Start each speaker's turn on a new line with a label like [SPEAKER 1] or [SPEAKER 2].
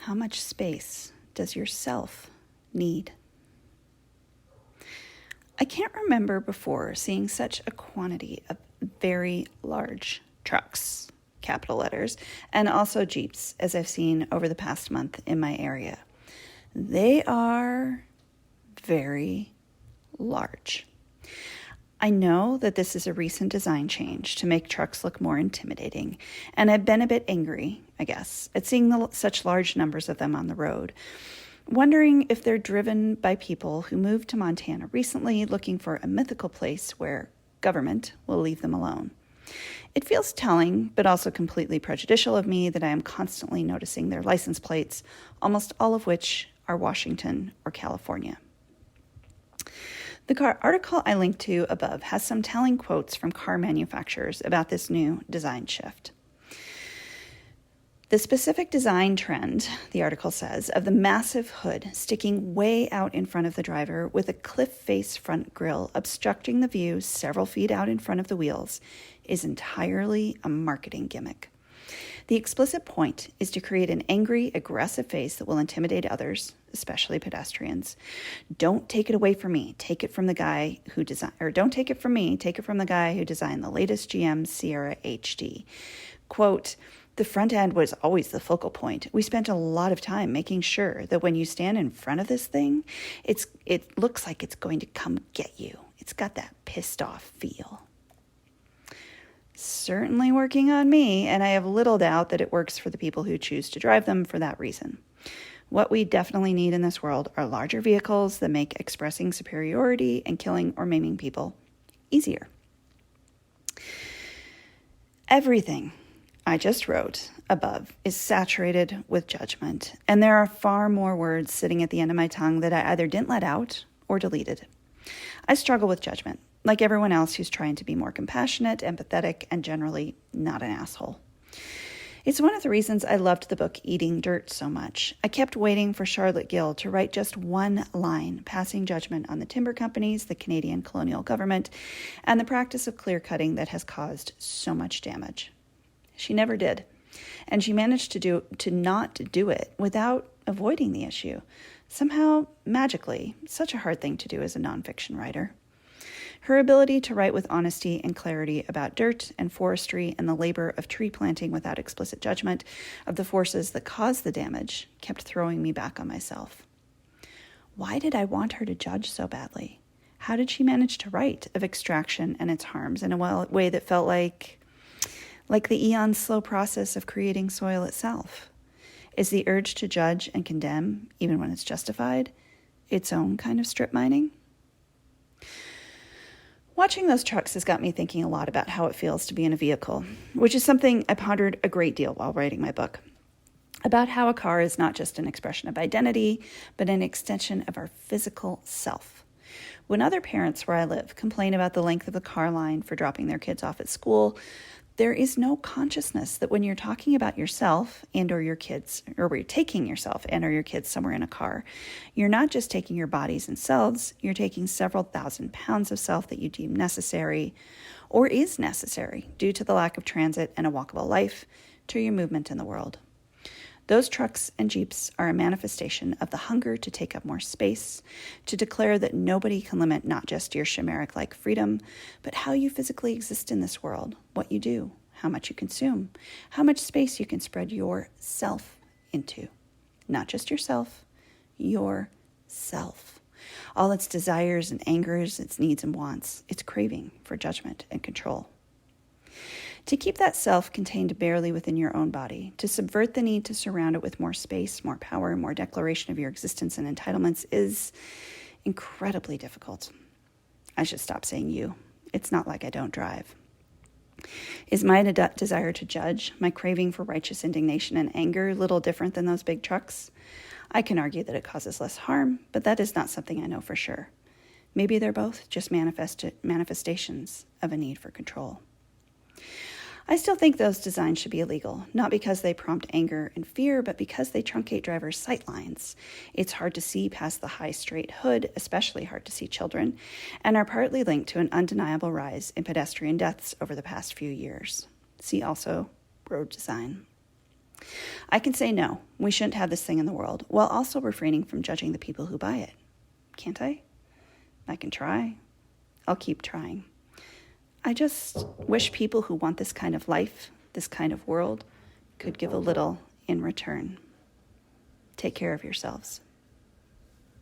[SPEAKER 1] How much space does yourself need? I can't remember before seeing such a quantity of very large trucks, capital letters, and also Jeeps as I've seen over the past month in my area. They are very large. I know that this is a recent design change to make trucks look more intimidating, and I've been a bit angry, I guess, at seeing such large numbers of them on the road, wondering if they're driven by people who moved to Montana recently looking for a mythical place where government will leave them alone. It feels telling, but also completely prejudicial of me that I am constantly noticing their license plates, almost all of which are Washington or California. The car article I linked to above has some telling quotes from car manufacturers about this new design shift. The specific design trend, the article says, of the massive hood sticking way out in front of the driver with a cliff face front grille obstructing the view several feet out in front of the wheels is entirely a marketing gimmick. The explicit point is to create an angry, aggressive face that will intimidate others, especially pedestrians. Don't take it away from me. Take it from the guy who don't take it from me. Take it from the guy who designed the latest GM Sierra HD. Quote, the front end was always the focal point. We spent a lot of time making sure that when you stand in front of this thing, it looks like it's going to come get you. It's got that pissed off feel. Certainly working on me, and I have little doubt that it works for the people who choose to drive them for that reason. What we definitely need in this world are larger vehicles that make expressing superiority and killing or maiming people easier. Everything I just wrote above is saturated with judgment, and there are far more words sitting at the end of my tongue that I either didn't let out or deleted. I struggle with judgment, like everyone else who's trying to be more compassionate, empathetic, and generally not an asshole. It's one of the reasons I loved the book Eating Dirt so much. I kept waiting for Charlotte Gill to write just one line, passing judgment on the timber companies, the Canadian colonial government, and the practice of clear cutting that has caused so much damage. She never did, and she managed to not do it without avoiding the issue. Somehow, magically, such a hard thing to do as a nonfiction writer. Her ability to write with honesty and clarity about dirt and forestry and the labor of tree planting without explicit judgment of the forces that caused the damage kept throwing me back on myself. Why did I want her to judge so badly? How did she manage to write of extraction and its harms in a way that felt like the eon's slow process of creating soil itself? Is the urge to judge and condemn, even when it's justified, its own kind of strip mining? Watching those trucks has got me thinking a lot about how it feels to be in a vehicle, which is something I pondered a great deal while writing my book. About how a car is not just an expression of identity, but an extension of our physical self. When other parents where I live complain about the length of the car line for dropping their kids off at school, there is no consciousness that when you're talking about yourself and or your kids, or you're taking yourself and or your kids somewhere in a car, you're not just taking your bodies and selves, you're taking several thousand pounds of self that you deem necessary or is necessary due to the lack of transit and a walkable life to your movement in the world. Those trucks and Jeeps are a manifestation of the hunger to take up more space, to declare that nobody can limit not just your chimeric-like freedom, but how you physically exist in this world, what you do, how much you consume, how much space you can spread yourself into. Not just yourself, yourself. All its desires and angers, its needs and wants, its craving for judgment and control. To keep that self contained barely within your own body, to subvert the need to surround it with more space, more power, more declaration of your existence and entitlements is incredibly difficult. I should stop saying you. It's not like I don't drive. Is my desire to judge, my craving for righteous indignation and anger, little different than those big trucks? I can argue that it causes less harm, but that is not something I know for sure. Maybe they're both just manifestations of a need for control. I still think those designs should be illegal, not because they prompt anger and fear, but because they truncate drivers' sight lines. It's hard to see past the high straight hood, especially hard to see children, and are partly linked to an undeniable rise in pedestrian deaths over the past few years. See also road design. I can say no, we shouldn't have this thing in the world, while also refraining from judging the people who buy it. Can't I? I can try. I'll keep trying. I just wish people who want this kind of life, this kind of world, could give a little in return. Take care of yourselves.